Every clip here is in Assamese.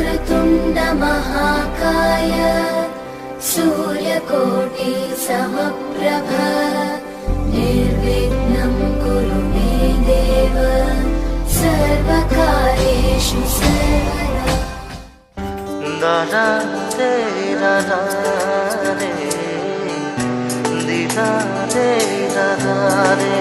वक्रतुण्ड महाकाय सूर्यकोटि समप्रभ निर्विघ्नं कुरु मे देव सर्वकार्येषु सर्वदा। दादा रे दादा रे दीदा रे दादा रे।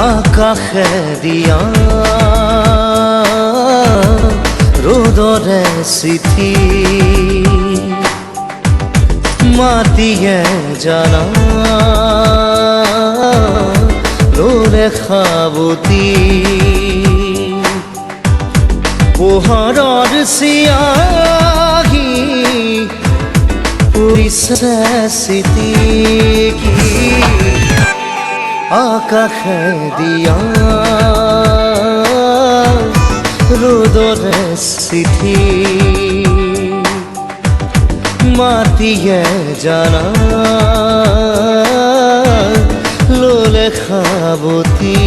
আকাশে দিয়া ৰ'দৰে চিঠি মাতিয়ে জানা ল'লে সাৱতি পোহৰৰ চিয়াহী পৰিছে চিটিকি আকাশে দিয়া ৰ'দৰে চিঠি মাতিয়ে জানা ল'লে সাৱতি।